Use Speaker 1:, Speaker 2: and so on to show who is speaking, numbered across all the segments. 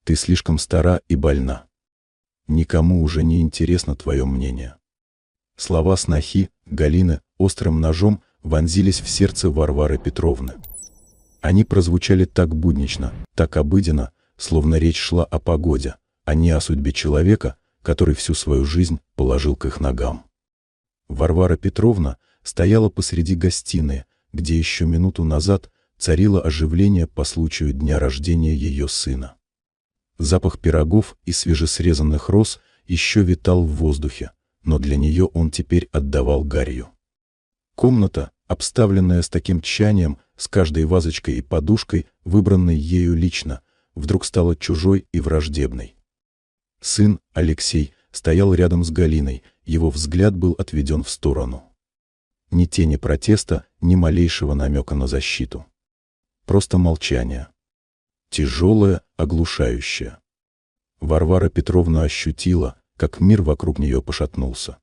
Speaker 1: Ты слишком стара и больна. Никому уже не интересно твое мнение». Слова снохи, Галины, острым ножом вонзились в сердце Варвары Петровны. Они прозвучали так буднично, так обыденно, словно речь шла о погоде, а не о судьбе человека, который всю свою жизнь положил к их ногам. Варвара Петровна стояла посреди гостиной, где еще минуту назад царило оживление по случаю дня рождения ее сына. Запах пирогов и свежесрезанных роз еще витал в воздухе, но для нее он теперь отдавал гарью. Комната, обставленная с таким тщанием, с каждой вазочкой и подушкой, выбранной ею лично, вдруг стала чужой и враждебной. Сын, Алексей, стоял рядом с Галиной, его взгляд был отведен в сторону. Ни тени протеста, ни малейшего намека на защиту. Просто молчание. Тяжелое, оглушающее. Варвара Петровна ощутила, как мир вокруг нее пошатнулся.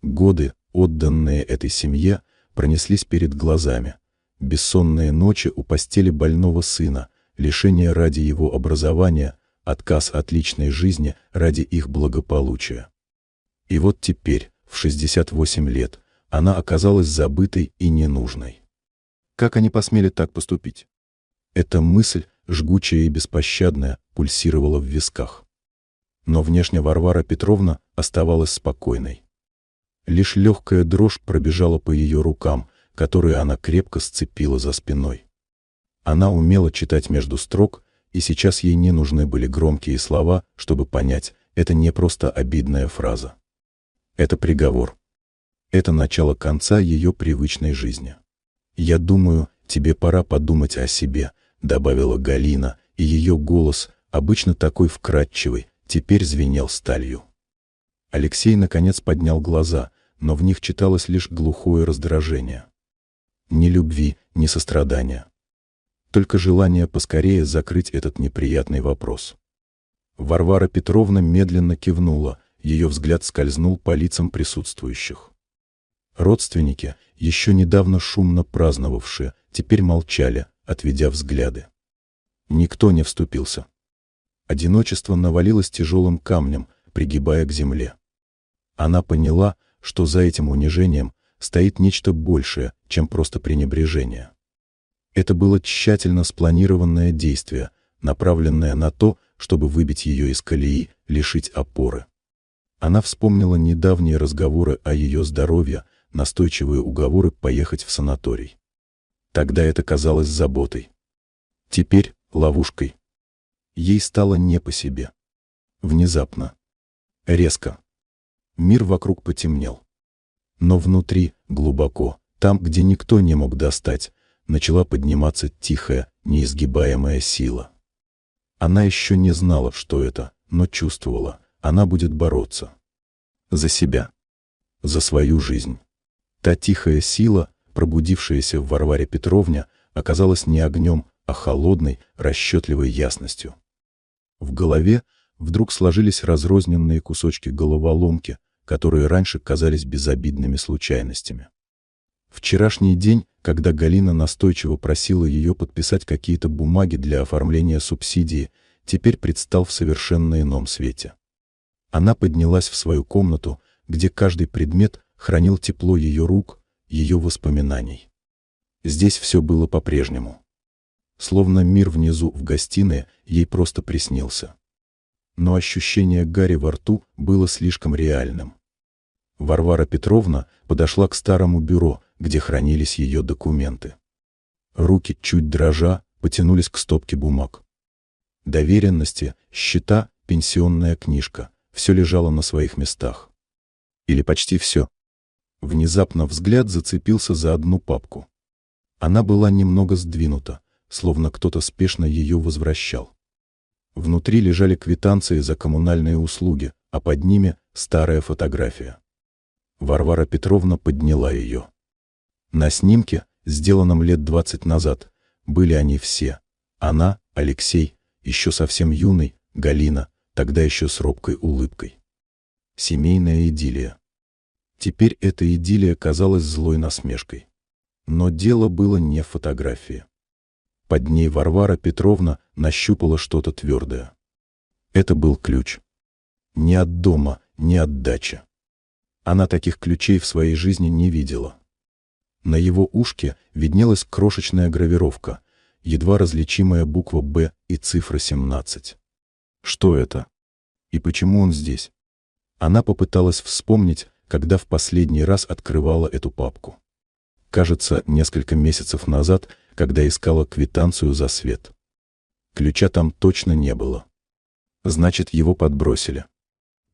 Speaker 1: Годы, отданные этой семье, пронеслись перед глазами. Бессонные ночи у постели больного сына, лишение ради его образования, отказ от личной жизни ради их благополучия. И вот теперь, в 68 лет, она оказалась забытой и ненужной. Как они посмели так поступить? Эта мысль, жгучая и беспощадная, пульсировала в висках. Но внешне Варвара Петровна оставалась спокойной. Лишь легкая дрожь пробежала по ее рукам, которые она крепко сцепила за спиной. Она умела читать между строк, и сейчас ей не нужны были громкие слова, чтобы понять, это не просто обидная фраза. Это приговор. Это начало конца ее привычной жизни. «Я думаю, тебе пора подумать о себе», — добавила Галина, и ее голос, обычно такой вкрадчивый, теперь звенел сталью. Алексей наконец поднял глаза, но в них читалось лишь глухое раздражение. Ни любви, ни сострадания. Только желание поскорее закрыть этот неприятный вопрос. Варвара Петровна медленно кивнула, ее взгляд скользнул по лицам присутствующих. Родственники, еще недавно шумно праздновавшие, теперь молчали, отведя взгляды. Никто не вступился. Одиночество навалилось тяжелым камнем, пригибая к земле. Она поняла, что за этим унижением стоит нечто большее, чем просто пренебрежение. Это было тщательно спланированное действие, направленное на то, чтобы выбить ее из колеи, лишить опоры. Она вспомнила недавние разговоры о ее здоровье, настойчивые уговоры поехать в санаторий. Тогда это казалось заботой. Теперь — ловушкой. Ей стало не по себе. Внезапно. Резко. Мир вокруг потемнел. Но внутри, глубоко, там, где никто не мог достать, начала подниматься тихая, неизгибаемая сила. Она еще не знала, что это, но чувствовала, она будет бороться. За себя. За свою жизнь. Та тихая сила, пробудившаяся в Варваре Петровне, оказалась не огнем, а холодной, расчетливой ясностью. В голове вдруг сложились разрозненные кусочки головоломки, которые раньше казались безобидными случайностями. Вчерашний день, когда Галина настойчиво просила ее подписать какие-то бумаги для оформления субсидии, теперь предстал в совершенно ином свете. Она поднялась в свою комнату, где каждый предмет хранил тепло ее рук, ее воспоминаний. Здесь все было по-прежнему. Словно мир внизу в гостиной ей просто приснился. Но ощущение гари во рту было слишком реальным. Варвара Петровна подошла к старому бюро, где хранились ее документы. Руки, чуть дрожа, потянулись к стопке бумаг. Доверенности, счета, пенсионная книжка — все лежало на своих местах. Или почти все. Внезапно взгляд зацепился за одну папку. Она была немного сдвинута, словно кто-то спешно ее возвращал. Внутри лежали квитанции за коммунальные услуги, а под ними старая фотография. Варвара Петровна подняла ее. На снимке, сделанном лет 20 назад, были они все. Она, Алексей, еще совсем юный, Галина, тогда еще с робкой улыбкой. Семейная идиллия. Теперь эта идиллия казалась злой насмешкой. Но дело было не в фотографии. Под ней Варвара Петровна нащупала что-то твердое. Это был ключ. Ни от дома, ни от дачи. Она таких ключей в своей жизни не видела. На его ушке виднелась крошечная гравировка, едва различимая буква «Б» и цифра 17. Что это? И почему он здесь? Она попыталась вспомнить, когда в последний раз открывала эту папку. Кажется, несколько месяцев назад, когда искала квитанцию за свет. Ключа там точно не было. Значит, его подбросили.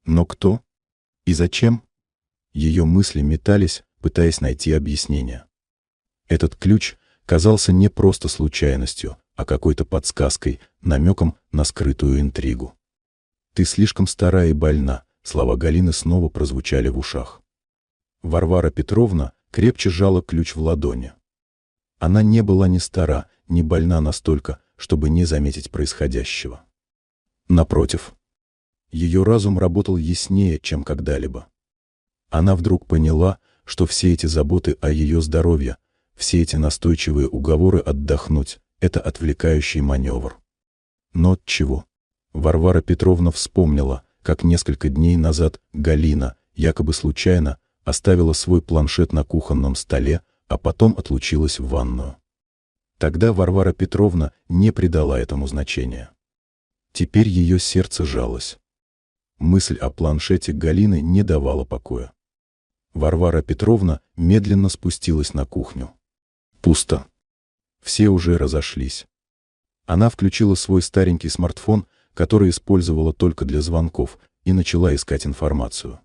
Speaker 1: Но кто? И зачем? Ее мысли метались, пытаясь найти объяснение. Этот ключ казался не просто случайностью, а какой-то подсказкой, намеком на скрытую интригу. «Ты слишком стара и больна», — слова Галины снова прозвучали в ушах. Варвара Петровна крепче сжала ключ в ладони. Она не была ни стара, ни больна настолько, чтобы не заметить происходящего. Напротив, ее разум работал яснее, чем когда-либо. Она вдруг поняла, что все эти заботы о ее здоровье, все эти настойчивые уговоры отдохнуть — это отвлекающий маневр. Но от чего? Варвара Петровна вспомнила, как несколько дней назад Галина, якобы случайно, оставила свой планшет на кухонном столе, а потом отлучилась в ванную. Тогда Варвара Петровна не придала этому значения. Теперь ее сердце жалось. Мысль о планшете Галины не давала покоя. Варвара Петровна медленно спустилась на кухню. Пусто. Все уже разошлись. Она включила свой старенький смартфон, который использовала только для звонков, и начала искать информацию.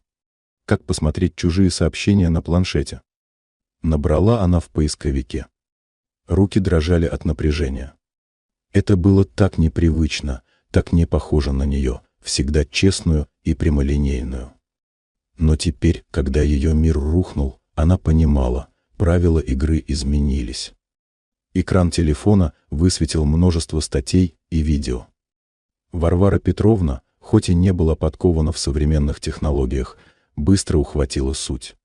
Speaker 1: Как посмотреть чужие сообщения на планшете? Набрала она в поисковике. Руки дрожали от напряжения. Это было так непривычно, так не похоже на нее, всегда честную и прямолинейную. Но теперь, когда ее мир рухнул, она понимала, правила игры изменились. Экран телефона высветил множество статей и видео. Варвара Петровна, хоть и не была подкована в современных технологиях, быстро ухватила суть.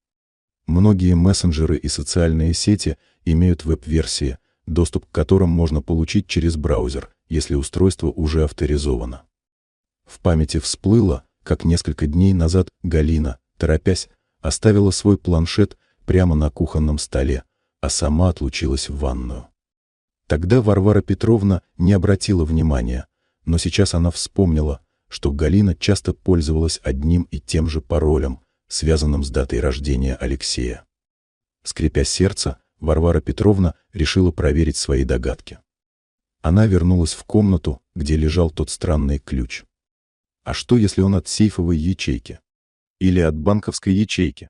Speaker 1: Многие мессенджеры и социальные сети имеют веб-версии, доступ к которым можно получить через браузер, если устройство уже авторизовано. В памяти всплыло, как несколько дней назад Галина, торопясь, оставила свой планшет прямо на кухонном столе, а сама отлучилась в ванную. Тогда Варвара Петровна не обратила внимания, но сейчас она вспомнила, что Галина часто пользовалась одним и тем же паролем, связанным с датой рождения Алексея. Скрипя сердце, Варвара Петровна решила проверить свои догадки. Она вернулась в комнату, где лежал тот странный ключ. А что, если он от сейфовой ячейки? Или от банковской ячейки?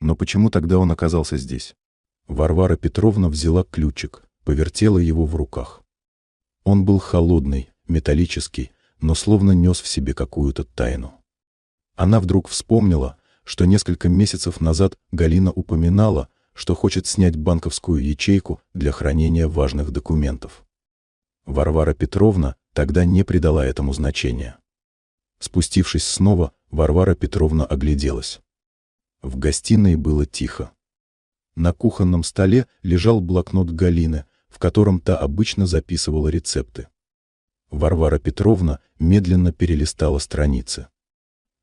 Speaker 1: Но почему тогда он оказался здесь? Варвара Петровна взяла ключик, повертела его в руках. Он был холодный, металлический, но словно нес в себе какую-то тайну. Она вдруг вспомнила, что несколько месяцев назад Галина упоминала, что хочет снять банковскую ячейку для хранения важных документов. Варвара Петровна тогда не придала этому значения. Спустившись снова, Варвара Петровна огляделась. В гостиной было тихо. На кухонном столе лежал блокнот Галины, в котором та обычно записывала рецепты. Варвара Петровна медленно перелистала страницы.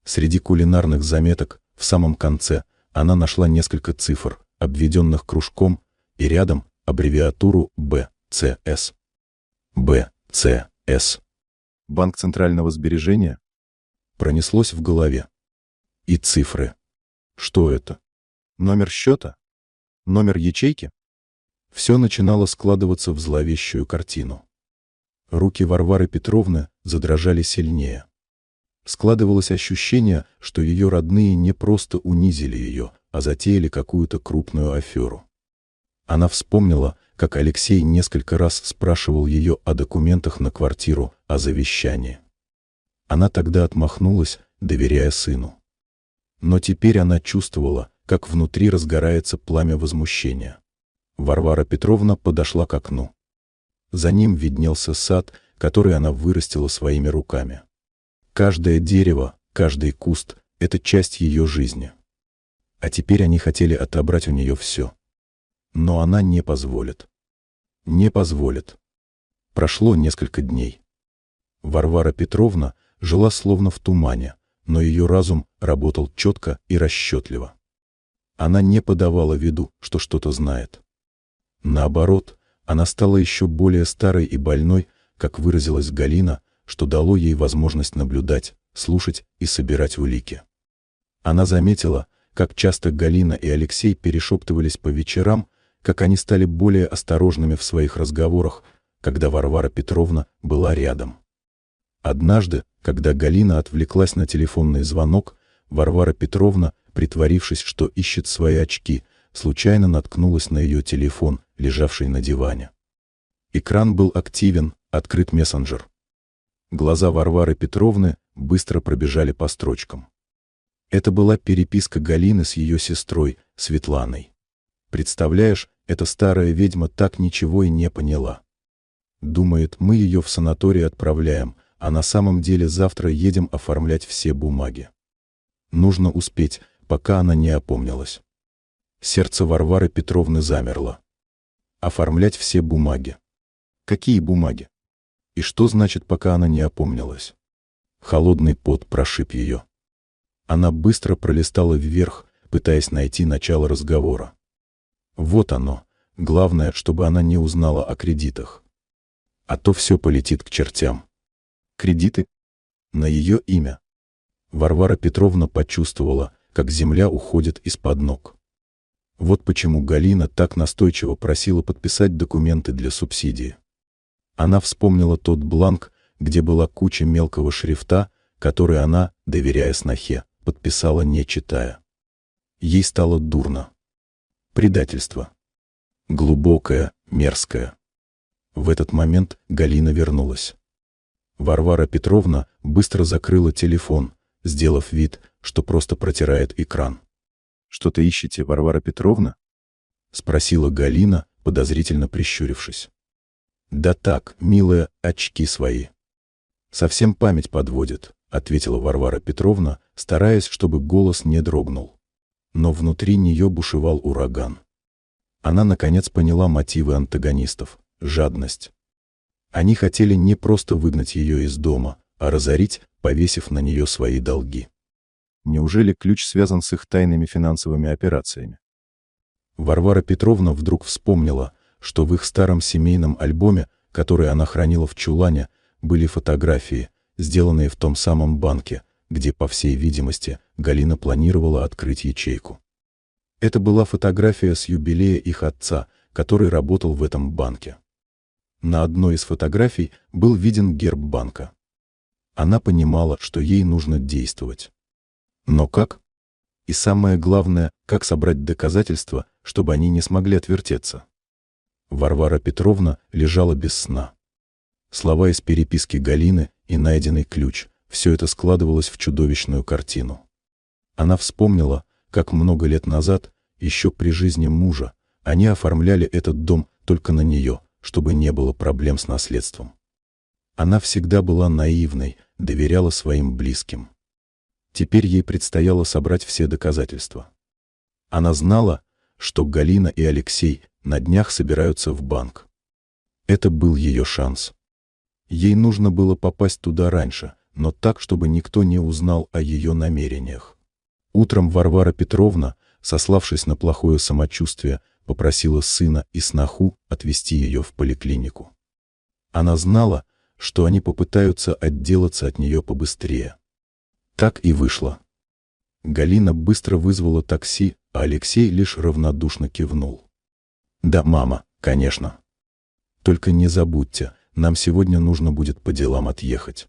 Speaker 1: Среди кулинарных заметок, в самом конце, она нашла несколько цифр, обведенных кружком, и рядом аббревиатуру БЦС. БЦС. Банк Центрального сбережения? Пронеслось в голове. И цифры. Что это? Номер счета? Номер ячейки? Все начинало складываться в зловещую картину. Руки Варвары Петровны задрожали сильнее. Складывалось ощущение, что ее родные не просто унизили ее, а затеяли какую-то крупную аферу. Она вспомнила, как Алексей несколько раз спрашивал ее о документах на квартиру, о завещании. Она тогда отмахнулась, доверяя сыну. Но теперь она чувствовала, как внутри разгорается пламя возмущения. Варвара Петровна подошла к окну. За ним виднелся сад, который она вырастила своими руками. Каждое дерево, каждый куст — это часть ее жизни. А теперь они хотели отобрать у нее все. Но она не позволит. Не позволит. Прошло несколько дней. Варвара Петровна жила словно в тумане, но ее разум работал четко и расчетливо. Она не подавала виду, что что-то знает. Наоборот, она стала еще более старой и больной, как выразилась Галина, что дало ей возможность наблюдать, слушать и собирать улики. Она заметила, как часто Галина и Алексей перешептывались по вечерам, как они стали более осторожными в своих разговорах, когда Варвара Петровна была рядом. Однажды, когда Галина отвлеклась на телефонный звонок, Варвара Петровна, притворившись, что ищет свои очки, случайно наткнулась на ее телефон, лежавший на диване. Экран был активен, открыт мессенджер. Глаза Варвары Петровны быстро пробежали по строчкам. Это была переписка Галины с ее сестрой, Светланой. Представляешь, эта старая ведьма так ничего и не поняла. Думает, мы ее в санаторий отправляем, а на самом деле завтра едем оформлять все бумаги. Нужно успеть, пока она не опомнилась. Сердце Варвары Петровны замерло. Оформлять все бумаги. Какие бумаги? И что значит, пока она не опомнилась? Холодный пот прошиб ее. Она быстро пролистала вверх, пытаясь найти начало разговора. Вот оно. Главное, чтобы она не узнала о кредитах. А то все полетит к чертям. Кредиты? На ее имя. Варвара Петровна почувствовала, как земля уходит из-под ног. Вот почему Галина так настойчиво просила подписать документы для субсидии. Она вспомнила тот бланк, где была куча мелкого шрифта, который она, доверяя снохе, подписала не читая. Ей стало дурно. Предательство. Глубокое, мерзкое. В этот момент Галина вернулась. Варвара Петровна быстро закрыла телефон, сделав вид, что просто протирает экран. «Что-то ищете, Варвара Петровна?» — спросила Галина, подозрительно прищурившись. «Да так, милая, очки свои». «Совсем память подводит», — ответила Варвара Петровна, стараясь, чтобы голос не дрогнул. Но внутри нее бушевал ураган. Она наконец поняла мотивы антагонистов — жадность. Они хотели не просто выгнать ее из дома, а разорить, повесив на нее свои долги. Неужели ключ связан с их тайными финансовыми операциями? Варвара Петровна вдруг вспомнила, что в их старом семейном альбоме, который она хранила в чулане, были фотографии, сделанные в том самом банке, где, по всей видимости, Галина планировала открыть ячейку. Это была фотография с юбилея их отца, который работал в этом банке. На одной из фотографий был виден герб банка. Она понимала, что ей нужно действовать. Но как? И самое главное, как собрать доказательства, чтобы они не смогли отвертеться? Варвара Петровна лежала без сна. Слова из переписки Галины и найденный ключ — все это складывалось в чудовищную картину. Она вспомнила, как много лет назад, еще при жизни мужа, они оформляли этот дом только на нее, чтобы не было проблем с наследством. Она всегда была наивной, доверяла своим близким. Теперь ей предстояло собрать все доказательства. Она знала, что Галина и Алексей на днях собираются в банк. Это был ее шанс. Ей нужно было попасть туда раньше, но так, чтобы никто не узнал о ее намерениях. Утром Варвара Петровна, сославшись на плохое самочувствие, попросила сына и сноху отвезти ее в поликлинику. Она знала, что они попытаются отделаться от нее побыстрее. Так и вышло. Галина быстро вызвала такси, а Алексей лишь равнодушно кивнул. «Да, мама, конечно. Только не забудьте, нам сегодня нужно будет по делам отъехать».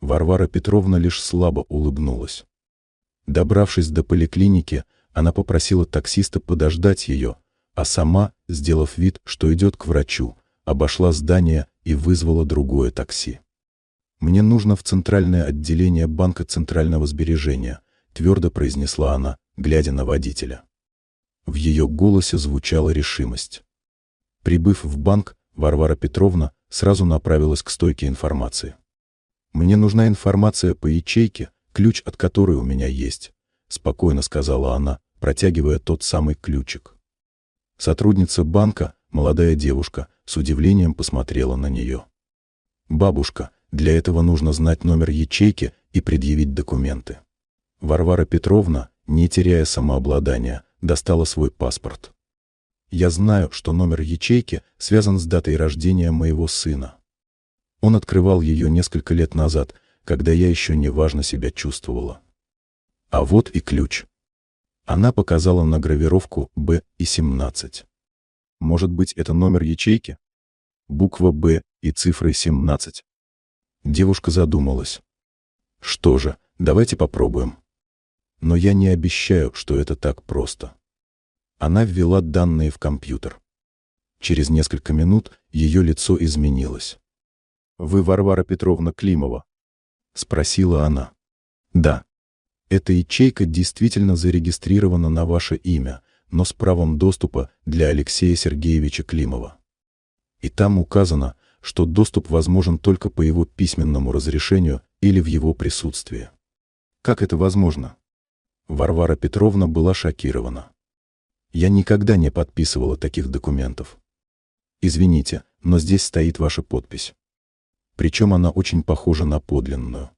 Speaker 1: Варвара Петровна лишь слабо улыбнулась. Добравшись до поликлиники, она попросила таксиста подождать ее, а сама, сделав вид, что идет к врачу, обошла здание и вызвала другое такси. «Мне нужно в центральное отделение банка Центрального сбережения», — твердо произнесла она, глядя на водителя. В ее голосе звучала решимость. Прибыв в банк, Варвара Петровна сразу направилась к стойке информации. «Мне нужна информация по ячейке, ключ от которой у меня есть», — спокойно сказала она, протягивая тот самый ключик. Сотрудница банка, молодая девушка, с удивлением посмотрела на нее. «Бабушка, Для этого нужно знать номер ячейки и предъявить документы. Варвара Петровна, не теряя самообладания, достала свой паспорт. Я знаю, что номер ячейки связан с датой рождения моего сына. Он открывал ее несколько лет назад, когда я еще неважно себя чувствовала. А вот и ключ. Она показала на гравировку Б и 17. Может быть, это номер ячейки? Буква Б и цифрой 17. Девушка задумалась. Что же, давайте попробуем. Но я не обещаю, что это так просто. Она ввела данные в компьютер. Через несколько минут ее лицо изменилось. «Вы Варвара Петровна Климова?» — спросила она. «Да. Эта ячейка действительно зарегистрирована на ваше имя, но с правом доступа для Алексея Сергеевича Климова. И там указано, что доступ возможен только по его письменному разрешению или в его присутствии. Как это возможно?» Варвара Петровна была шокирована. «Я никогда не подписывала таких документов. Извините, но здесь стоит ваша подпись. Причем она очень похожа на подлинную.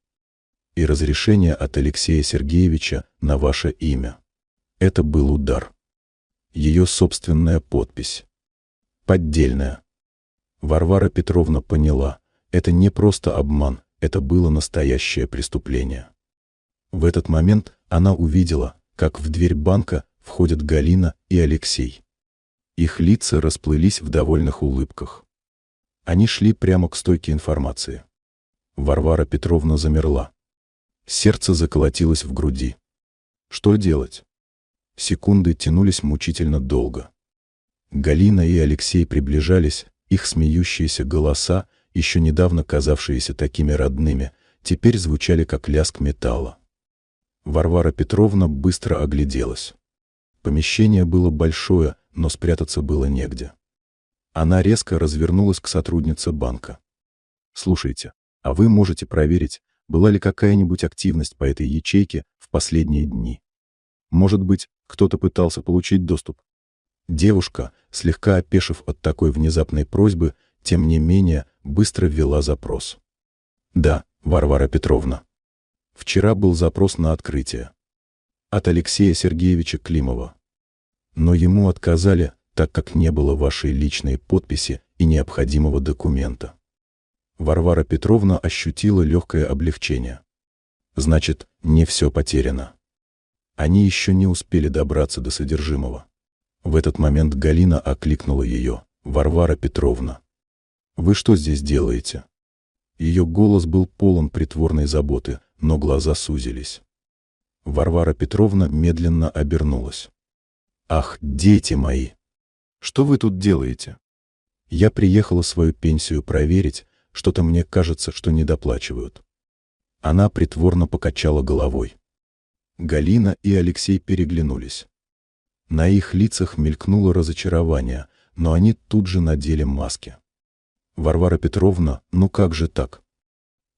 Speaker 1: И разрешение от Алексея Сергеевича на ваше имя. Это был удар. Ее собственная подпись. Поддельная». Варвара Петровна поняла, это не просто обман, это было настоящее преступление. В этот момент она увидела, как в дверь банка входят Галина и Алексей. Их лица расплылись в довольных улыбках. Они шли прямо к стойке информации. Варвара Петровна замерла. Сердце заколотилось в груди. Что делать? Секунды тянулись мучительно долго. Галина и Алексей приближались, их смеющиеся голоса, еще недавно казавшиеся такими родными, теперь звучали как лязг металла. Варвара Петровна быстро огляделась. Помещение было большое, но спрятаться было негде. Она резко развернулась к сотруднице банка. «Слушайте, а вы можете проверить, была ли какая-нибудь активность по этой ячейке в последние дни? Может быть, кто-то пытался получить доступ?» Девушка, слегка опешив от такой внезапной просьбы, тем не менее, быстро ввела запрос. «Да, Варвара Петровна. Вчера был запрос на открытие. От Алексея Сергеевича Климова. Но ему отказали, так как не было вашей личной подписи и необходимого документа». Варвара Петровна ощутила легкое облегчение. Значит, не все потеряно. Они еще не успели добраться до содержимого. В этот момент Галина окликнула ее. «Варвара Петровна, вы что здесь делаете?» Ее голос был полон притворной заботы, но глаза сузились. Варвара Петровна медленно обернулась. «Ах, дети мои! Что вы тут делаете?» «Я приехала свою пенсию проверить, что-то мне кажется, что недоплачивают». Она притворно покачала головой. Галина и Алексей переглянулись. На их лицах мелькнуло разочарование, но они тут же надели маски. «Варвара Петровна, ну как же так?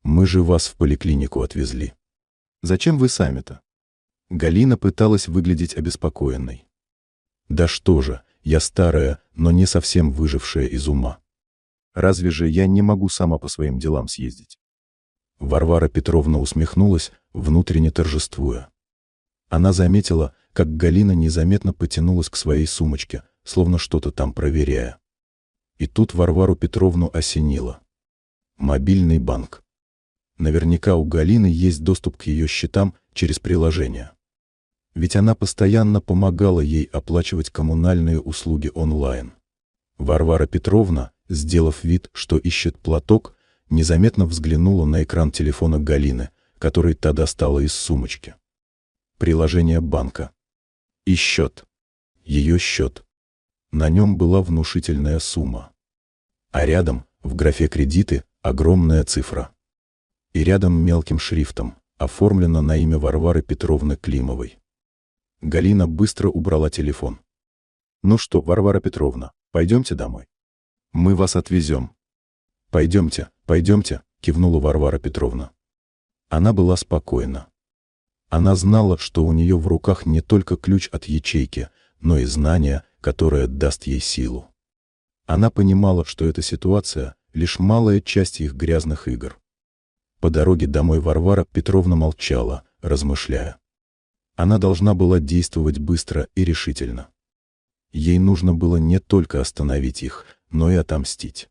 Speaker 1: Мы же вас в поликлинику отвезли. Зачем вы сами-то?» Галина пыталась выглядеть обеспокоенной. «Да что же, я старая, но не совсем выжившая из ума. Разве же я не могу сама по своим делам съездить?» Варвара Петровна усмехнулась, внутренне торжествуя. Она заметила, как Галина незаметно потянулась к своей сумочке, словно что-то там проверяя. И тут Варвару Петровну осенило. Мобильный банк. Наверняка у Галины есть доступ к ее счетам через приложение. Ведь она постоянно помогала ей оплачивать коммунальные услуги онлайн. Варвара Петровна, сделав вид, что ищет платок, незаметно взглянула на экран телефона Галины, который та достала из сумочки. Приложение банка. И счет. Ее счет. На нем была внушительная сумма. А рядом, в графе «Кредиты», огромная цифра. И рядом мелким шрифтом, оформлено на имя Варвары Петровны Климовой. Галина быстро убрала телефон. «Ну что, Варвара Петровна, пойдемте домой. Мы вас отвезем». «Пойдемте, пойдемте», — кивнула Варвара Петровна. Она была спокойна. Она знала, что у нее в руках не только ключ от ячейки, но и знание, которое даст ей силу. Она понимала, что эта ситуация — лишь малая часть их грязных игр. По дороге домой Варвара Петровна молчала, размышляя. Она должна была действовать быстро и решительно. Ей нужно было не только остановить их, но и отомстить.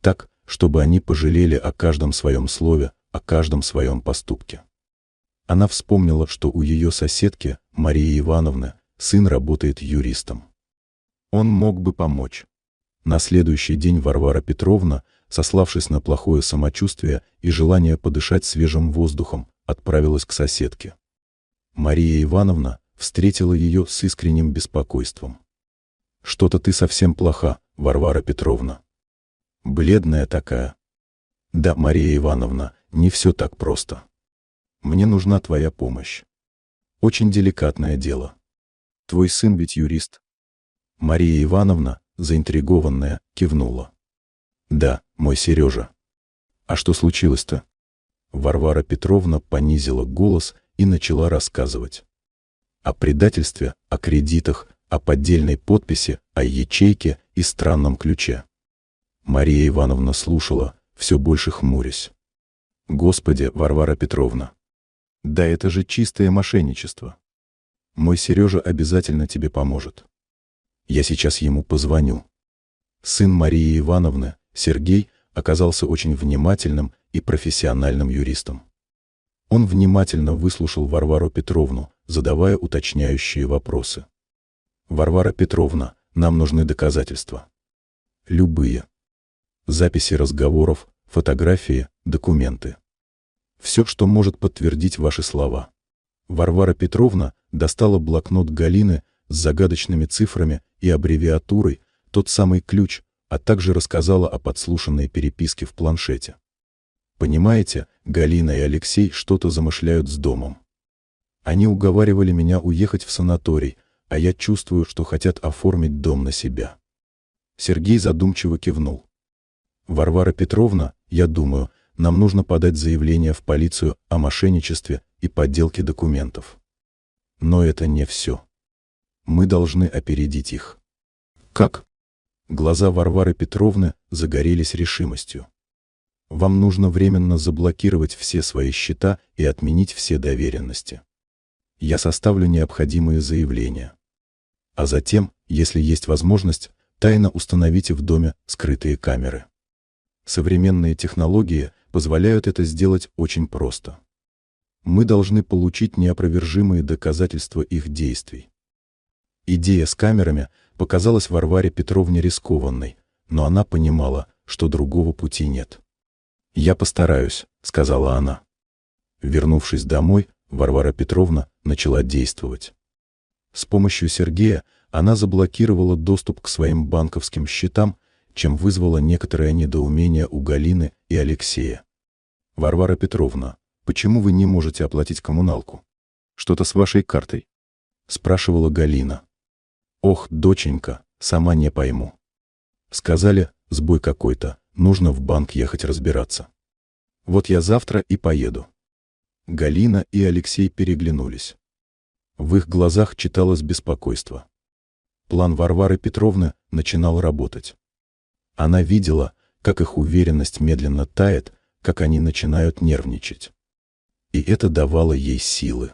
Speaker 1: Так, чтобы они пожалели о каждом своем слове, о каждом своем поступке. Она вспомнила, что у ее соседки, Марии Ивановны, сын работает юристом. Он мог бы помочь. На следующий день Варвара Петровна, сославшись на плохое самочувствие и желание подышать свежим воздухом, отправилась к соседке. Мария Ивановна встретила ее с искренним беспокойством. «Что-то ты совсем плоха, Варвара Петровна. Бледная такая». «Да, Мария Ивановна, не все так просто. Мне нужна твоя помощь. Очень деликатное дело. Твой сын ведь юрист». Мария Ивановна, заинтригованная, кивнула. «Да, мой Сережа. А что случилось-то?» Варвара Петровна понизила голос и начала рассказывать. О предательстве, о кредитах, о поддельной подписи, о ячейке и странном ключе. Мария Ивановна слушала, все больше хмурясь. «Господи, Варвара Петровна! Да это же чистое мошенничество. Мой Сережа обязательно тебе поможет. Я сейчас ему позвоню». Сын Марии Ивановны, Сергей, оказался очень внимательным и профессиональным юристом. Он внимательно выслушал Варвару Петровну, задавая уточняющие вопросы. «Варвара Петровна, нам нужны доказательства. Любые. Записи разговоров, фотографии, документы. Все, что может подтвердить ваши слова». Варвара Петровна достала блокнот Галины с загадочными цифрами и аббревиатурой, тот самый ключ, а также рассказала о подслушанной переписке в планшете. «Понимаете, Галина и Алексей что-то замышляют с домом. Они уговаривали меня уехать в санаторий, а я чувствую, что хотят оформить дом на себя». Сергей задумчиво кивнул. «Варвара Петровна, я думаю, нам нужно подать заявление в полицию о мошенничестве и подделке документов. Но это не все. Мы должны опередить их». «Как?» Глаза Варвары Петровны загорелись решимостью. «Вам нужно временно заблокировать все свои счета и отменить все доверенности. Я составлю необходимые заявления. А затем, если есть возможность, тайно установите в доме скрытые камеры. Современные технологии позволяют это сделать очень просто. Мы должны получить неопровержимые доказательства их действий». Идея с камерами показалась Варваре Петровне рискованной, но она понимала, что другого пути нет. «Я постараюсь», — сказала она. Вернувшись домой, Варвара Петровна начала действовать. С помощью Сергея она заблокировала доступ к своим банковским счетам, чем вызвало некоторое недоумение у Галины и Алексея. «Варвара Петровна, почему вы не можете оплатить коммуналку? Что-то с вашей картой?» — спрашивала Галина. «Ох, доченька, сама не пойму. Сказали, сбой какой-то, нужно в банк ехать разбираться. Вот я завтра и поеду». Галина и Алексей переглянулись. В их глазах читалось беспокойство. План Варвары Петровны начинал работать. Она видела, как их уверенность медленно тает, как они начинают нервничать. И это давало ей силы.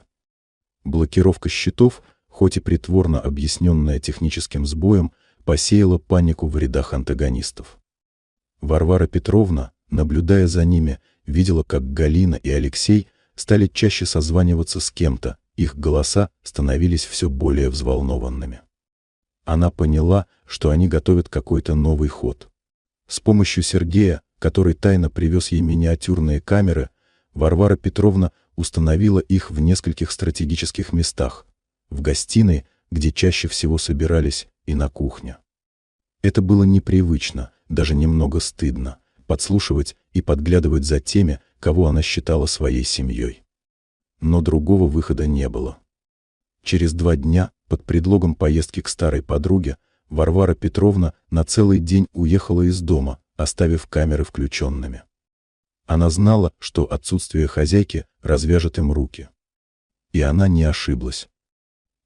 Speaker 1: Блокировка счетов, хоть и притворно объясненная техническим сбоем, посеяла панику в рядах антагонистов. Варвара Петровна, наблюдая за ними, видела, как Галина и Алексей стали чаще созваниваться с кем-то, их голоса становились все более взволнованными. Она поняла, что они готовят какой-то новый ход. С помощью Сергея, который тайно привез ей миниатюрные камеры, Варвара Петровна установила их в нескольких стратегических местах: в гостиной, где чаще всего собирались, и на кухне. Это было непривычно, даже немного стыдно, подслушивать и подглядывать за теми, кого она считала своей семьей. Но другого выхода не было. Через 2 дня, под предлогом поездки к старой подруге, Варвара Петровна на целый день уехала из дома, оставив камеры включенными. Она знала, что отсутствие хозяйки развяжет им руки. И она не ошиблась.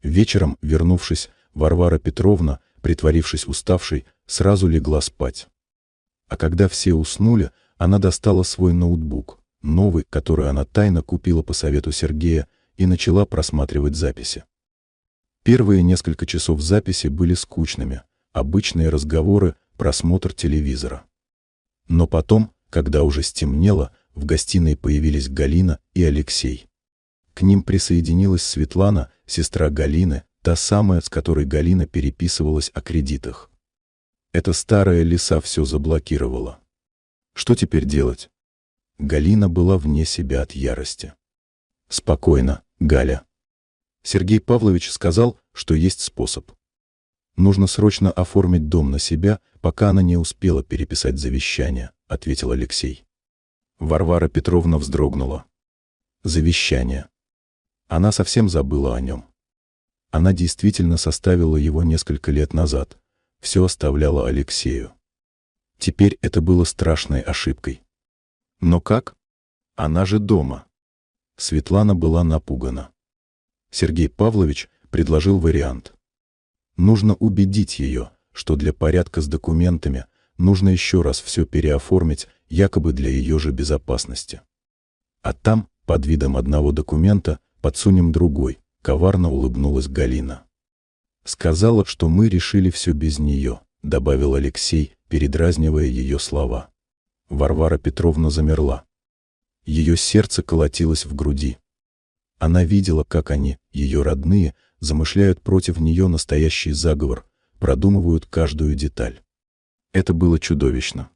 Speaker 1: Вечером, вернувшись, Варвара Петровна, притворившись уставшей, сразу легла спать. А когда все уснули, она достала свой ноутбук, новый, который она тайно купила по совету Сергея, и начала просматривать записи. Первые несколько часов записи были скучными, обычные разговоры, просмотр телевизора. Но потом, когда уже стемнело, в гостиной появились Галина и Алексей. К ним присоединилась Светлана, сестра Галины, та самая, с которой Галина переписывалась о кредитах. Эта старая лиса все заблокировала. Что теперь делать? Галина была вне себя от ярости. «Спокойно, Галя. Сергей Павлович сказал, что есть способ. Нужно срочно оформить дом на себя, пока она не успела переписать завещание», — ответил Алексей. Варвара Петровна вздрогнула. Завещание. Она совсем забыла о нем. Она действительно составила его несколько лет назад, все оставляла Алексею. Теперь это было страшной ошибкой. Но как? Она же дома. Светлана была напугана. Сергей Павлович предложил вариант. Нужно убедить ее, что для порядка с документами нужно еще раз все переоформить, якобы для ее же безопасности. А там, под видом одного документа, подсунем другой, коварно улыбнулась Галина. Сказала, что мы решили все без нее, добавил Алексей, передразнивая ее слова. Варвара Петровна замерла. Ее сердце колотилось в груди. Она видела, как они, ее родные, замышляют против нее настоящий заговор, продумывают каждую деталь. Это было чудовищно.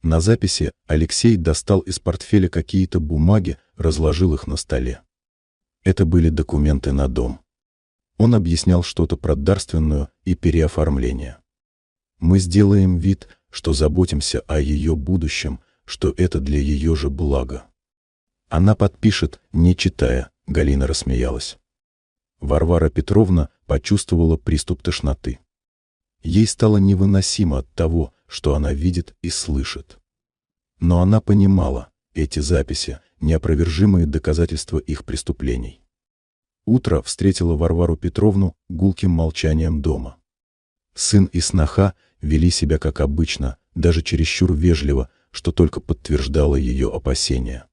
Speaker 1: На записи Алексей достал из портфеля какие-то бумаги, разложил их на столе. Это были документы на дом. Он объяснял что-то про дарственную и переоформление. Мы сделаем вид, что заботимся о ее будущем, что это для ее же блага. Она подпишет, не читая, Галина рассмеялась. Варвара Петровна почувствовала приступ тошноты. Ей стало невыносимо от того, что она видит и слышит. Но она понимала, эти записи — неопровержимые доказательства их преступлений. Утро встретило Варвару Петровну гулким молчанием дома. Сын и сноха вели себя как обычно, даже чересчур вежливо, что только подтверждало ее опасения.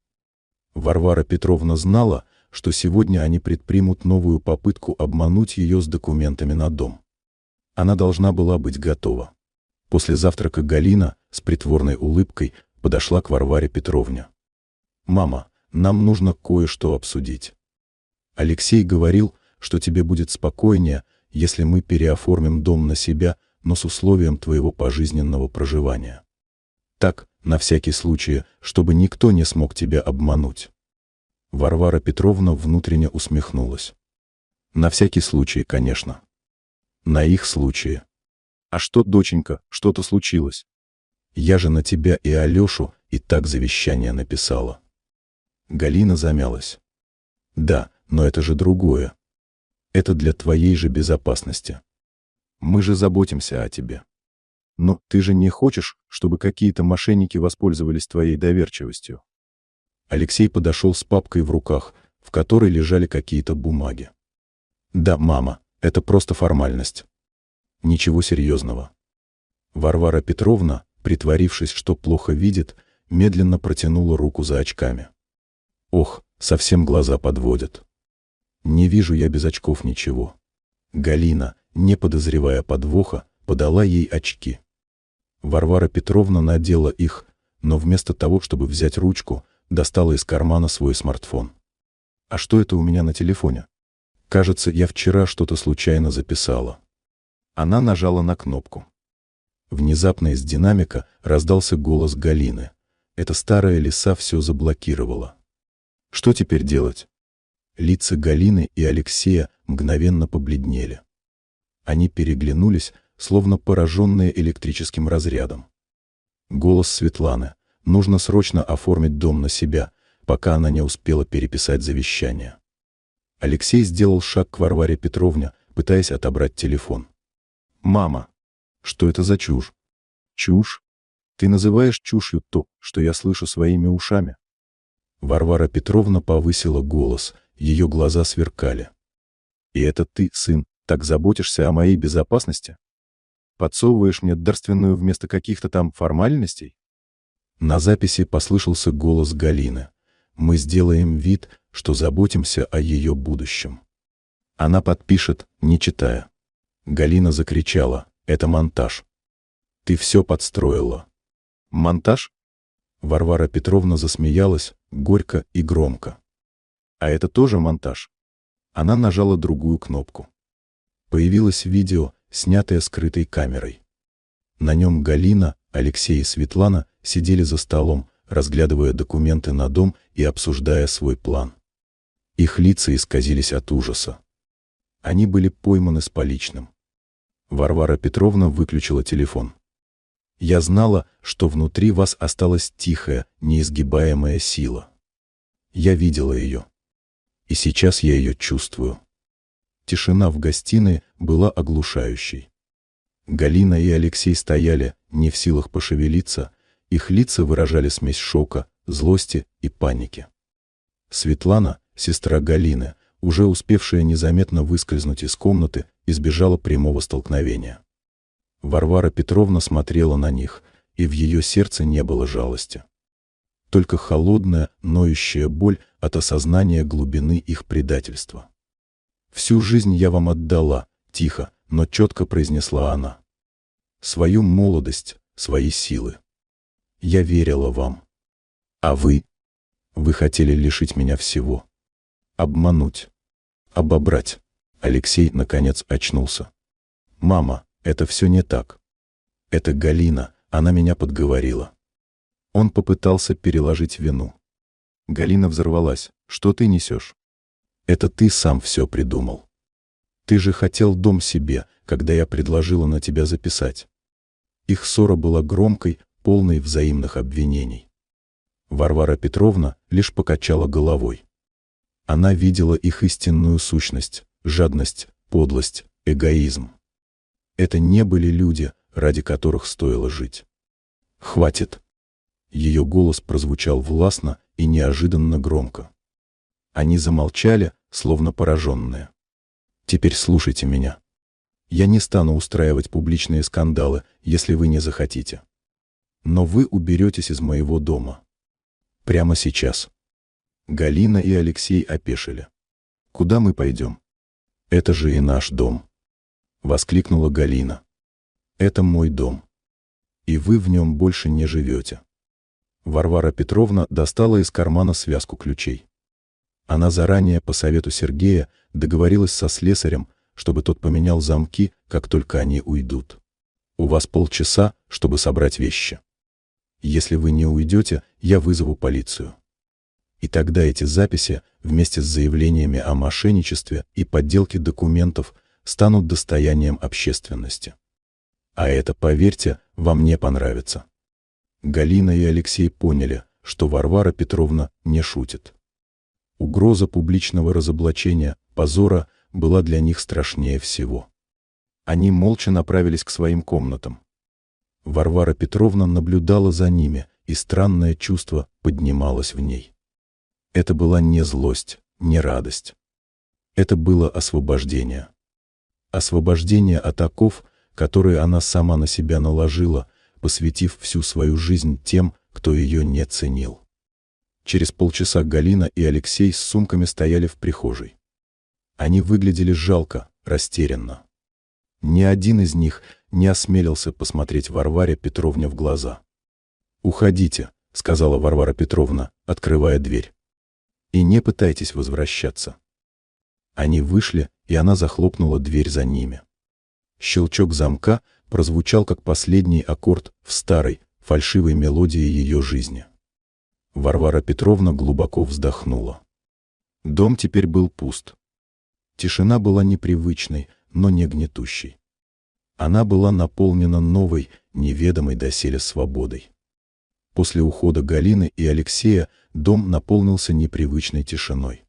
Speaker 1: Варвара Петровна знала, что сегодня они предпримут новую попытку обмануть ее с документами на дом. Она должна была быть готова. После завтрака Галина с притворной улыбкой подошла к Варваре Петровне. «Мама, нам нужно кое-что обсудить. Алексей говорил, что тебе будет спокойнее, если мы переоформим дом на себя, но с условием твоего пожизненного проживания. Так, на всякий случай, чтобы никто не смог тебя обмануть». Варвара Петровна внутренне усмехнулась. «На всякий случай, конечно. На их случае. А что, доченька, что-то случилось? Я же на тебя и Алешу и так завещание написала». Галина замялась. «Да, но это же другое. Это для твоей же безопасности. Мы же заботимся о тебе. Но ты же не хочешь, чтобы какие-то мошенники воспользовались твоей доверчивостью?» Алексей подошел с папкой в руках, в которой лежали какие-то бумаги. «Да, мама, это просто формальность. Ничего серьезного». Варвара Петровна, притворившись, что плохо видит, медленно протянула руку за очками. «Ох, совсем глаза подводят. Не вижу я без очков ничего». Галина, не подозревая подвоха, подала ей очки. Варвара Петровна надела их, но вместо того, чтобы взять ручку, достала из кармана свой смартфон. «А что это у меня на телефоне? Кажется, я вчера что-то случайно записала». Она нажала на кнопку. Внезапно из динамика раздался голос Галины. Эта старая лиса все заблокировала. Что теперь делать? Лица Галины и Алексея мгновенно побледнели. Они переглянулись, словно пораженные электрическим разрядом. Голос Светланы. Нужно срочно оформить дом на себя, пока она не успела переписать завещание. Алексей сделал шаг к Варваре Петровне, пытаясь отобрать телефон. «Мама, что это за чушь?» «Чушь? Ты называешь чушью то, что я слышу своими ушами?» Варвара Петровна повысила голос, ее глаза сверкали. «И это ты, сын, так заботишься о моей безопасности? Подсовываешь мне дарственную вместо каких-то там формальностей?» На записи послышался голос Галины. «Мы сделаем вид, что заботимся о ее будущем». Она подпишет, не читая. Галина закричала: «Это монтаж. Ты все подстроила». «Монтаж?» Варвара Петровна засмеялась, горько и громко. «А это тоже монтаж?» Она нажала другую кнопку. Появилось видео, снятое скрытой камерой. На нем Галина, Алексей и Светлана сидели за столом, разглядывая документы на дом и обсуждая свой план. Их лица исказились от ужаса. Они были пойманы с поличным. Варвара Петровна выключила телефон. «Я знала, что внутри вас осталась тихая, неизгибаемая сила. Я видела ее. И сейчас я ее чувствую». Тишина в гостиной была оглушающей. Галина и Алексей стояли, не в силах пошевелиться, их лица выражали смесь шока, злости и паники. Светлана, сестра Галины, уже успевшая незаметно выскользнуть из комнаты, избежала прямого столкновения. Варвара Петровна смотрела на них, и в ее сердце не было жалости. Только холодная, ноющая боль от осознания глубины их предательства. «Всю жизнь я вам отдала», — тихо, но четко произнесла она. «Свою молодость, свои силы. Я верила вам. А вы? Вы хотели лишить меня всего. Обмануть. Обобрать». Алексей, наконец, очнулся. «Мама, это все не так. Это Галина, она меня подговорила». Он попытался переложить вину. Галина взорвалась. «Что ты несешь? Это ты сам все придумал. Ты же хотел дом себе, когда я предложила на тебя записать». Их ссора была громкой, полной взаимных обвинений. Варвара Петровна лишь покачала головой. Она видела их истинную сущность, жадность, подлость, эгоизм. Это не были люди, ради которых стоило жить. «Хватит!» Ее голос прозвучал властно и неожиданно громко. Они замолчали, словно пораженные. «Теперь слушайте меня. Я не стану устраивать публичные скандалы, если вы не захотите. Но вы уберетесь из моего дома. Прямо сейчас». Галина и Алексей опешили. «Куда мы пойдем?» «Это же и наш дом», — воскликнула Галина. «Это мой дом. И вы в нем больше не живете». Варвара Петровна достала из кармана связку ключей. Она заранее, по совету Сергея, договорилась со слесарем, чтобы тот поменял замки, как только они уйдут. «У вас полчаса, чтобы собрать вещи. Если вы не уйдете, я вызову полицию. И тогда эти записи, вместе с заявлениями о мошенничестве и подделке документов, станут достоянием общественности. А это, поверьте, вам не понравится». Галина и Алексей поняли, что Варвара Петровна не шутит. Угроза публичного разоблачения, позора была для них страшнее всего. Они молча направились к своим комнатам. Варвара Петровна наблюдала за ними, и странное чувство поднималось в ней. Это была не злость, не радость. Это было освобождение. Освобождение от оков, которые она сама на себя наложила, посвятив всю свою жизнь тем, кто ее не ценил. Через полчаса Галина и Алексей с сумками стояли в прихожей. Они выглядели жалко, растерянно. Ни один из них не осмелился посмотреть Варваре Петровне в глаза. «Уходите», — сказала Варвара Петровна, открывая дверь. «И не пытайтесь возвращаться». Они вышли, и она захлопнула дверь за ними. Щелчок замка прозвучал как последний аккорд в старой, фальшивой мелодии ее жизни. Варвара Петровна глубоко вздохнула. Дом теперь был пуст. Тишина была непривычной, но не гнетущей. Она была наполнена новой, неведомой доселе свободой. После ухода Галины и Алексея дом наполнился непривычной тишиной.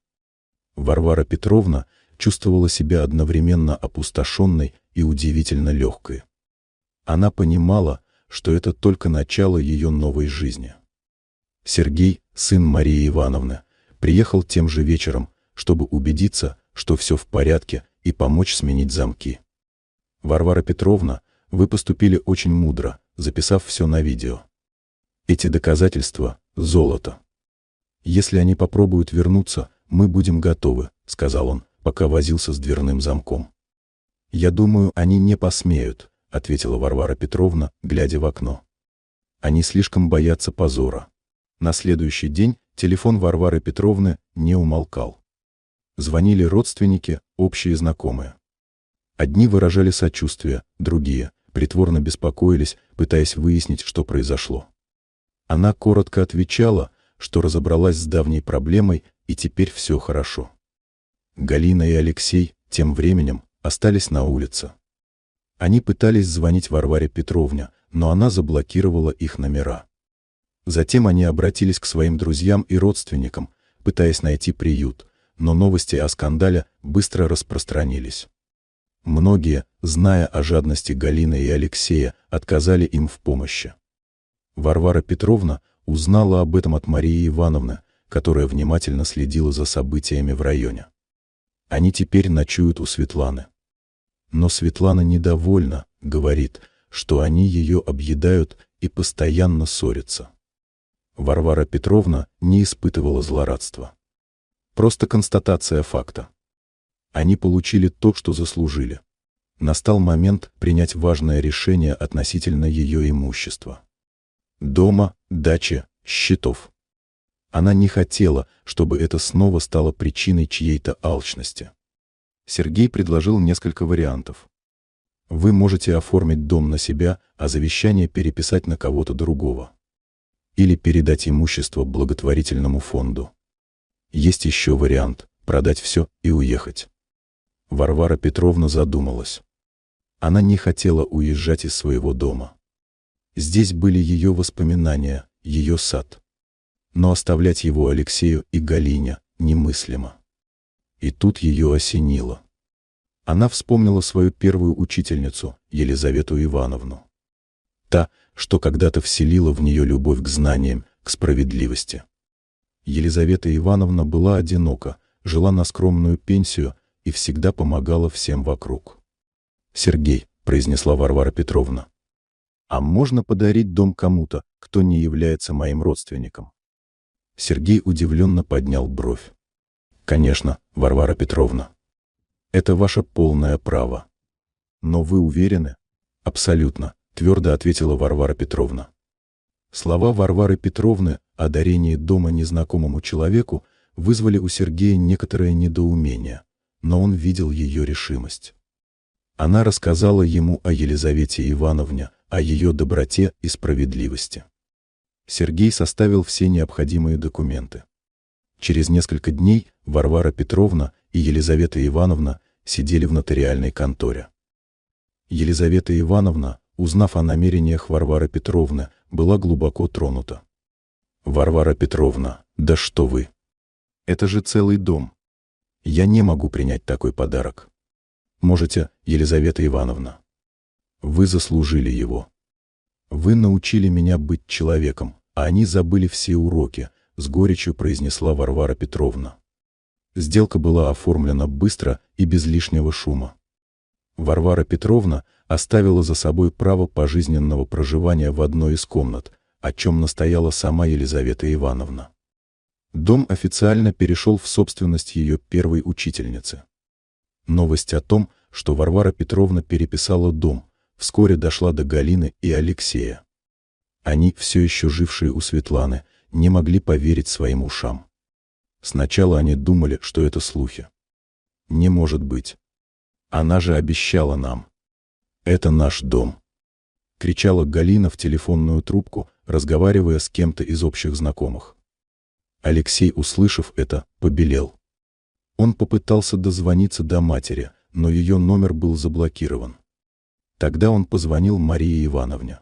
Speaker 1: Варвара Петровна чувствовала себя одновременно опустошенной и удивительно легкой. Она понимала, что это только начало ее новой жизни. Сергей, сын Марии Ивановны, приехал тем же вечером, чтобы убедиться, что все в порядке, и помочь сменить замки. «Варвара Петровна, вы поступили очень мудро, записав все на видео. Эти доказательства – золото. Если они попробуют вернуться, мы будем готовы, сказал он, пока возился с дверным замком. Я думаю, они не посмеют, ответила Варвара Петровна, глядя в окно. Они слишком боятся позора. На следующий день телефон Варвары Петровны не умолкал. Звонили родственники, общие знакомые. Одни выражали сочувствие, другие притворно беспокоились, пытаясь выяснить, что произошло. Она коротко отвечала, что разобралась с давней проблемой и теперь все хорошо. Галина и Алексей тем временем остались на улице. Они пытались звонить Варваре Петровне, но она заблокировала их номера. Затем они обратились к своим друзьям и родственникам, пытаясь найти приют, но новости о скандале быстро распространились. Многие, зная о жадности Галины и Алексея, отказали им в помощи. Варвара Петровна узнала об этом от Марии Ивановны, которая внимательно следила за событиями в районе. Они теперь ночуют у Светланы. Но Светлана недовольна, говорит, что они ее объедают и постоянно ссорятся. Варвара Петровна не испытывала злорадства. Просто констатация факта. Они получили то, что заслужили. Настал момент принять важное решение относительно ее имущества. Дома, дачи, счетов. Она не хотела, чтобы это снова стало причиной чьей-то алчности. Сергей предложил несколько вариантов. Вы можете оформить дом на себя, а завещание переписать на кого-то другого. Или передать имущество благотворительному фонду. Есть еще вариант – продать все и уехать. Варвара Петровна задумалась. Она не хотела уезжать из своего дома. Здесь были ее воспоминания, ее сад. Но оставлять его Алексею и Галине немыслимо. И тут ее осенило. Она вспомнила свою первую учительницу, Елизавету Ивановну. Та, что когда-то вселила в нее любовь к знаниям, к справедливости. Елизавета Ивановна была одинока, жила на скромную пенсию и всегда помогала всем вокруг. «Сергей», — произнесла Варвара Петровна, — «а можно подарить дом кому-то, кто не является моим родственником?» Сергей удивленно поднял бровь. «Конечно, Варвара Петровна. Это ваше полное право. Но вы уверены?» «Абсолютно», — твердо ответила Варвара Петровна. Слова Варвары Петровны о дарении дома незнакомому человеку вызвали у Сергея некоторое недоумение, но он видел ее решимость. Она рассказала ему о Елизавете Ивановне, о ее доброте и справедливости. Сергей составил все необходимые документы. Через несколько дней Варвара Петровна и Елизавета Ивановна сидели в нотариальной конторе. Елизавета Ивановна, узнав о намерениях Варвары Петровны, была глубоко тронута. «Варвара Петровна, да что вы! Это же целый дом. Я не могу принять такой подарок. Можете, Елизавета Ивановна. Вы заслужили его. Вы научили меня быть человеком, а они забыли все уроки», — с горечью произнесла Варвара Петровна. Сделка была оформлена быстро и без лишнего шума. Варвара Петровна оставила за собой право пожизненного проживания в одной из комнат, о чем настояла сама Елизавета Ивановна. Дом официально перешел в собственность ее первой учительницы. Новость о том, что Варвара Петровна переписала дом, вскоре дошла до Галины и Алексея. Они, все еще жившие у Светланы, не могли поверить своим ушам. Сначала они думали, что это слухи. «Не может быть. Она же обещала нам. Это наш дом», — кричала Галина в телефонную трубку, разговаривая с кем-то из общих знакомых. Алексей, услышав это, побелел. Он попытался дозвониться до матери, но ее номер был заблокирован. Тогда он позвонил Марии Ивановне.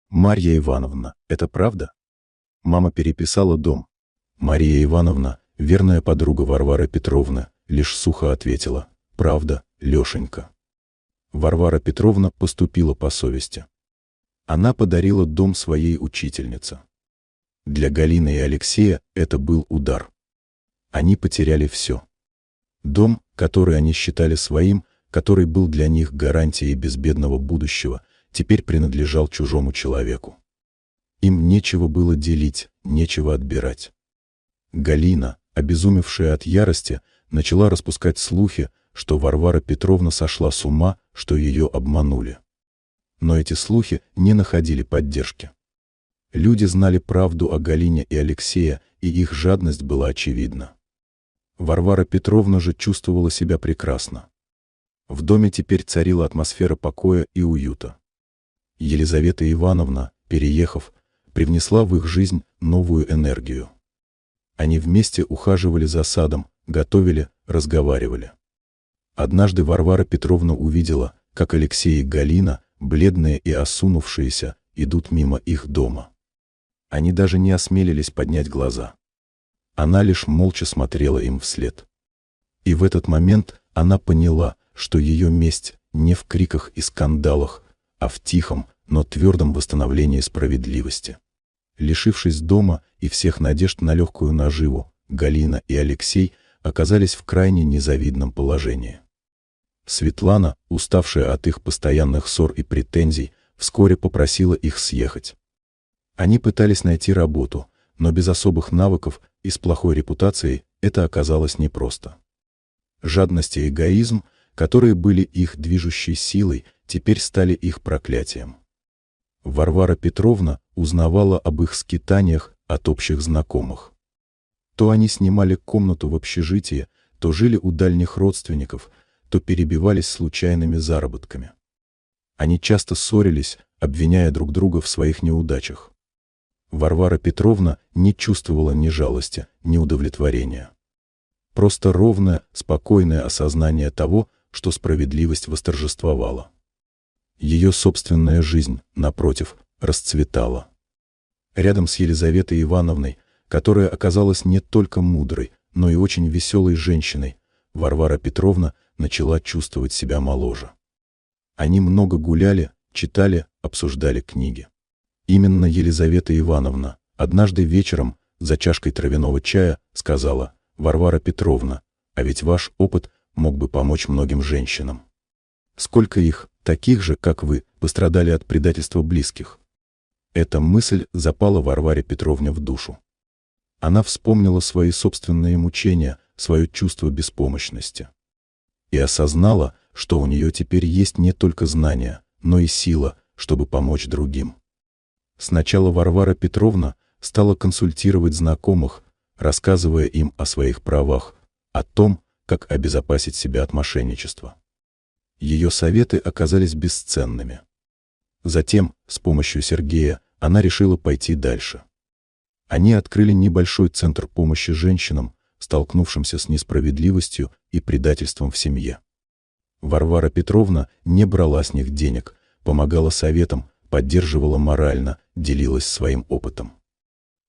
Speaker 1: «Марья Ивановна, это правда? Мама переписала дом». Мария Ивановна, верная подруга Варвары Петровны, лишь сухо ответила: «Правда, Лешенька». Варвара Петровна поступила по совести. Она подарила дом своей учительнице. Для Галины и Алексея это был удар. Они потеряли все. Дом, который они считали своим, который был для них гарантией безбедного будущего, теперь принадлежал чужому человеку. Им нечего было делить, нечего отбирать. Галина, обезумевшая от ярости, начала распускать слухи, что Варвара Петровна сошла с ума, что ее обманули. Но эти слухи не находили поддержки. Люди знали правду о Галине и Алексее, и их жадность была очевидна. Варвара Петровна же чувствовала себя прекрасно. В доме теперь царила атмосфера покоя и уюта. Елизавета Ивановна, переехав, привнесла в их жизнь новую энергию. Они вместе ухаживали за садом, готовили, разговаривали. Однажды Варвара Петровна увидела, как Алексей и Галина, бледные и осунувшиеся, идут мимо их дома. Они даже не осмелились поднять глаза. Она лишь молча смотрела им вслед. И в этот момент она поняла, что ее месть не в криках и скандалах, а в тихом, но твердом восстановлении справедливости. Лишившись дома и всех надежд на легкую наживу, Галина и Алексей оказались в крайне незавидном положении. Светлана, уставшая от их постоянных ссор и претензий, вскоре попросила их съехать. Они пытались найти работу, но без особых навыков и с плохой репутацией это оказалось непросто. Жадность и эгоизм, которые были их движущей силой, теперь стали их проклятием. Варвара Петровна узнавала об их скитаниях от общих знакомых. То они снимали комнату в общежитии, то жили у дальних родственников, то перебивались случайными заработками. Они часто ссорились, обвиняя друг друга в своих неудачах. Варвара Петровна не чувствовала ни жалости, ни удовлетворения. Просто ровное, спокойное осознание того, что справедливость восторжествовала. Ее собственная жизнь, напротив, расцветала. Рядом с Елизаветой Ивановной, которая оказалась не только мудрой, но и очень веселой женщиной, Варвара Петровна начала чувствовать себя моложе. Они много гуляли, читали, обсуждали книги. Именно Елизавета Ивановна однажды вечером за чашкой травяного чая сказала: «Варвара Петровна, а ведь ваш опыт мог бы помочь многим женщинам. Сколько их, таких же, как вы, пострадали от предательства близких». Эта мысль запала Варваре Петровне в душу. Она вспомнила свои собственные мучения, свое чувство беспомощности. И осознала, что у нее теперь есть не только знания, но и сила, чтобы помочь другим. Сначала Варвара Петровна стала консультировать знакомых, рассказывая им о своих правах, о том, как обезопасить себя от мошенничества. Ее советы оказались бесценными. Затем, с помощью Сергея, она решила пойти дальше. Они открыли небольшой центр помощи женщинам, столкнувшимся с несправедливостью и предательством в семье. Варвара Петровна не брала с них денег, помогала советам, поддерживала морально, делилась своим опытом.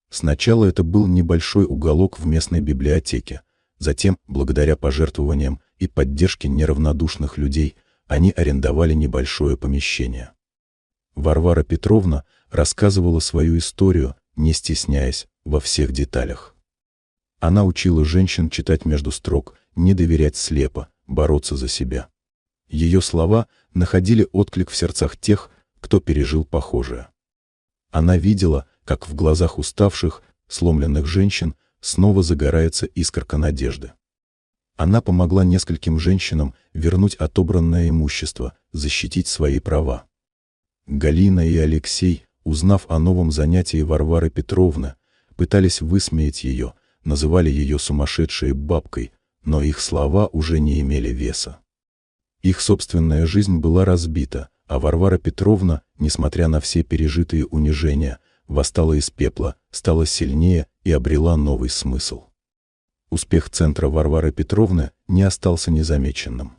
Speaker 1: Сначала это был небольшой уголок в местной библиотеке, затем, благодаря пожертвованиям и поддержке неравнодушных людей, они арендовали небольшое помещение. Варвара Петровна рассказывала свою историю, не стесняясь, во всех деталях. Она учила женщин читать между строк, не доверять слепо, бороться за себя. Ее слова находили отклик в сердцах тех, кто пережил похожее. Она видела, как в глазах уставших, сломленных женщин снова загорается искорка надежды. Она помогла нескольким женщинам вернуть отобранное имущество, защитить свои права. Галина и Алексей, узнав о новом занятии Варвары Петровны, пытались высмеять ее, называли ее сумасшедшей бабкой, но их слова уже не имели веса. Их собственная жизнь была разбита, а Варвара Петровна, несмотря на все пережитые унижения, восстала из пепла, стала сильнее и обрела новый смысл. Успех центра Варвары Петровны не остался незамеченным.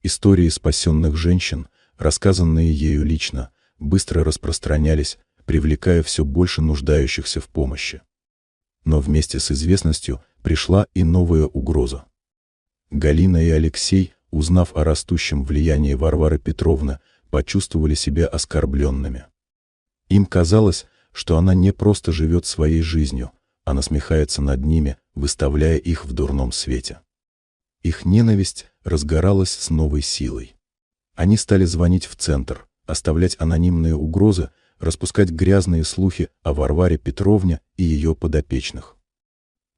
Speaker 1: Истории спасенных женщин, рассказанные ею лично, быстро распространялись, привлекая все больше нуждающихся в помощи. Но вместе с известностью пришла и новая угроза. Галина и Алексей, узнав о растущем влиянии Варвары Петровны, почувствовали себя оскорбленными. Им казалось, что она не просто живет своей жизнью, а насмехается над ними, выставляя их в дурном свете. Их ненависть разгоралась с новой силой. Они стали звонить в центр, оставлять анонимные угрозы, распускать грязные слухи о Варваре Петровне и ее подопечных.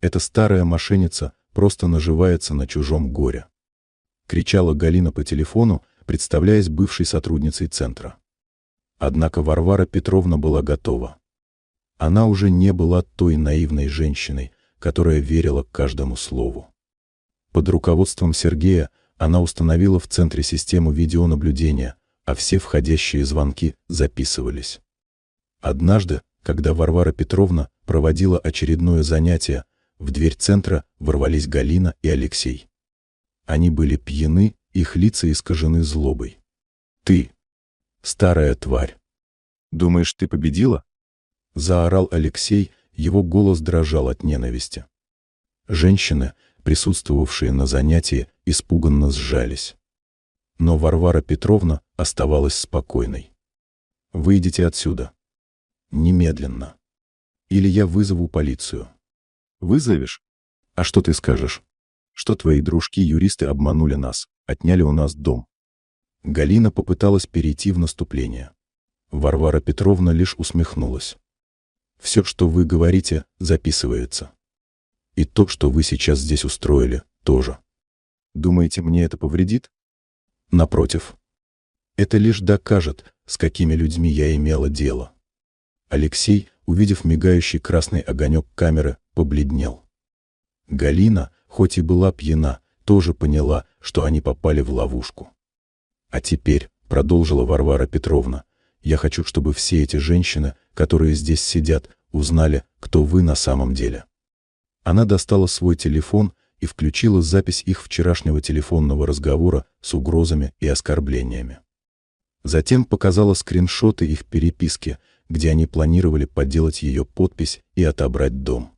Speaker 1: Эта старая мошенница просто наживается на чужом горе. Кричала Галина по телефону, представляясь бывшей сотрудницей центра. Однако Варвара Петровна была готова. Она уже не была той наивной женщиной, которая верила каждому слову. Под руководством Сергея она установила в центре систему видеонаблюдения, а все входящие звонки записывались. Однажды, когда Варвара Петровна проводила очередное занятие, в дверь центра ворвались Галина и Алексей. Они были пьяны, их лица искажены злобой. «Ты, старая тварь! Думаешь, ты победила?» — заорал Алексей, его голос дрожал от ненависти. Женщины, присутствовавшие на занятии, испуганно сжались. Но Варвара Петровна оставалась спокойной. «Выйдите отсюда. Немедленно. Или я вызову полицию». «Вызовешь? А что ты скажешь? Что твои дружки-юристы обманули нас, отняли у нас дом?» Галина попыталась перейти в наступление. Варвара Петровна лишь усмехнулась. «Все, что вы говорите, записывается. И то, что вы сейчас здесь устроили, тоже. Думаете, мне это повредит? Напротив. Это лишь докажет, с какими людьми я имела дело». Алексей, увидев мигающий красный огонек камеры, побледнел. Галина, хоть и была пьяна, тоже поняла, что они попали в ловушку. «А теперь», — продолжила Варвара Петровна, — «я хочу, чтобы все эти женщины, которые здесь сидят, узнали, кто вы на самом деле». Она достала свой телефон и включила запись их вчерашнего телефонного разговора с угрозами и оскорблениями. Затем показала скриншоты их переписки, где они планировали подделать ее подпись и отобрать дом.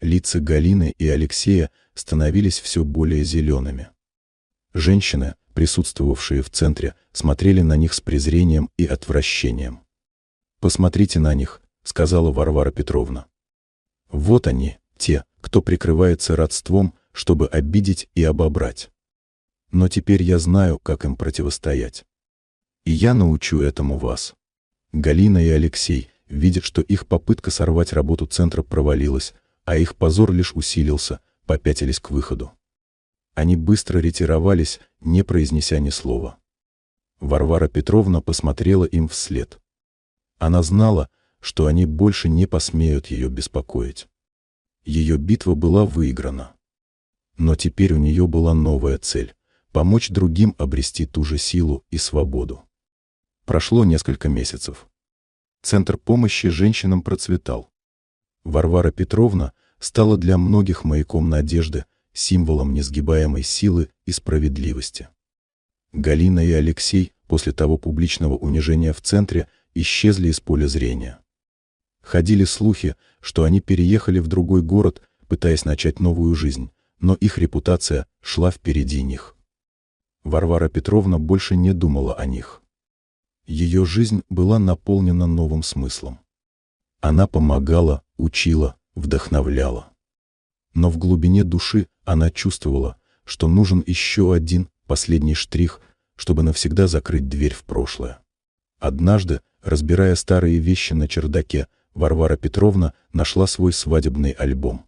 Speaker 1: Лица Галины и Алексея становились все более зелеными. Женщины, присутствовавшие в центре, смотрели на них с презрением и отвращением. «Посмотрите на них», — сказала Варвара Петровна. «Вот они, те, кто прикрывается родством, чтобы обидеть и обобрать. Но теперь я знаю, как им противостоять. И я научу этому вас». Галина и Алексей, видя, что их попытка сорвать работу центра провалилась, а их позор лишь усилился, попятились к выходу. Они быстро ретировались, не произнеся ни слова. Варвара Петровна посмотрела им вслед. Она знала, что они больше не посмеют ее беспокоить. Ее битва была выиграна. Но теперь у нее была новая цель — помочь другим обрести ту же силу и свободу. Прошло несколько месяцев. Центр помощи женщинам процветал. Варвара Петровна стала для многих маяком надежды, символом несгибаемой силы и справедливости. Галина и Алексей после того публичного унижения в центре исчезли из поля зрения. Ходили слухи, что они переехали в другой город, пытаясь начать новую жизнь, но их репутация шла впереди них. Варвара Петровна больше не думала о них. Ее жизнь была наполнена новым смыслом. Она помогала, учила, вдохновляла. Но в глубине души она чувствовала, что нужен еще один, последний штрих, чтобы навсегда закрыть дверь в прошлое. Однажды, разбирая старые вещи на чердаке, Варвара Петровна нашла свой свадебный альбом.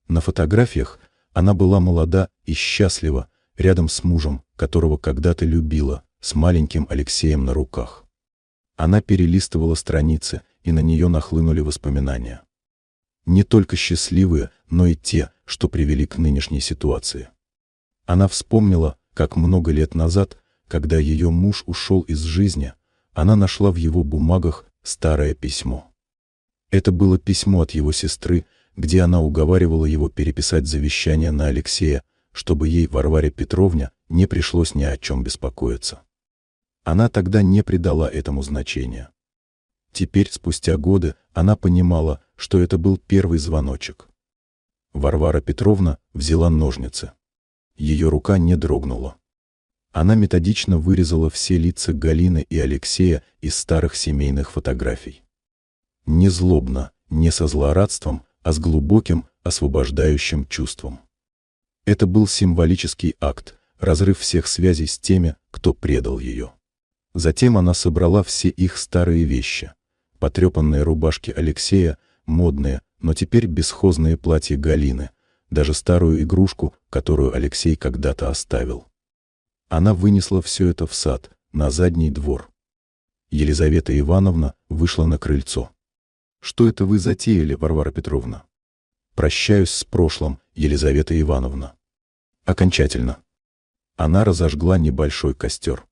Speaker 1: На фотографиях она была молода и счастлива, рядом с мужем, которого когда-то любила, с маленьким Алексеем на руках. Она перелистывала страницы, и на нее нахлынули воспоминания. Не только счастливые, но и те, что привели к нынешней ситуации. Она вспомнила, как много лет назад, когда ее муж ушел из жизни, она нашла в его бумагах старое письмо. Это было письмо от его сестры, где она уговаривала его переписать завещание на Алексея, чтобы ей, Варваре Петровне, не пришлось ни о чем беспокоиться. Она тогда не придала этому значения. Теперь, спустя годы, она понимала, что это был первый звоночек. Варвара Петровна взяла ножницы. Ее рука не дрогнула. Она методично вырезала все лица Галины и Алексея из старых семейных фотографий. Не злобно, не со злорадством, а с глубоким, освобождающим чувством. Это был символический акт, разрыв всех связей с теми, кто предал ее. Затем она собрала все их старые вещи. Потрепанные рубашки Алексея, модные, но теперь бесхозные платья Галины, даже старую игрушку, которую Алексей когда-то оставил. Она вынесла все это в сад, на задний двор. Елизавета Ивановна вышла на крыльцо. «Что это вы затеяли, Варвара Петровна?» «Прощаюсь с прошлым, Елизавета Ивановна. Окончательно». Она разожгла небольшой костер.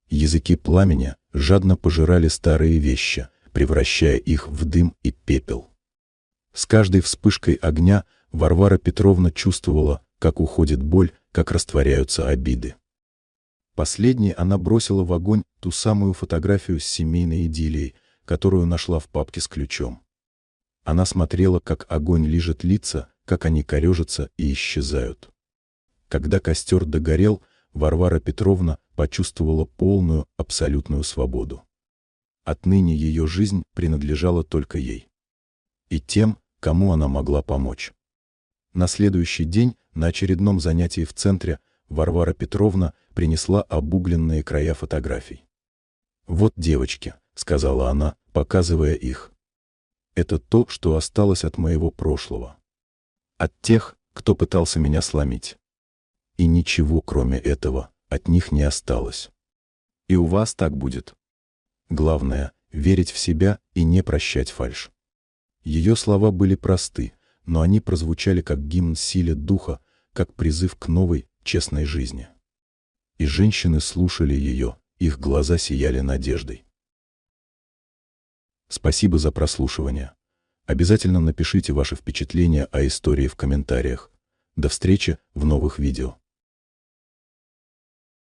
Speaker 1: Языки пламени жадно пожирали старые вещи, превращая их в дым и пепел. С каждой вспышкой огня Варвара Петровна чувствовала, как уходит боль, как растворяются обиды. Последней она бросила в огонь ту самую фотографию с семейной идиллией, которую нашла в папке с ключом. Она смотрела, как огонь лижет лица, как они корежатся и исчезают. Когда костер догорел, Варвара Петровна почувствовала полную, абсолютную свободу. Отныне ее жизнь принадлежала только ей. И тем, кому она могла помочь. На следующий день, на очередном занятии в центре, Варвара Петровна принесла обугленные края фотографий. «Вот, девочки», — сказала она, показывая их. «Это то, что осталось от моего прошлого. От тех, кто пытался меня сломить. И ничего, кроме этого, от них не осталось. И у вас так будет. Главное — верить в себя и не прощать фальшь». Ее слова были просты, но они прозвучали как гимн силе духа, как призыв к новой, честной жизни. И женщины слушали ее, их глаза сияли надеждой. Спасибо за прослушивание. Обязательно напишите ваши впечатления о истории в комментариях. До встречи в новых видео.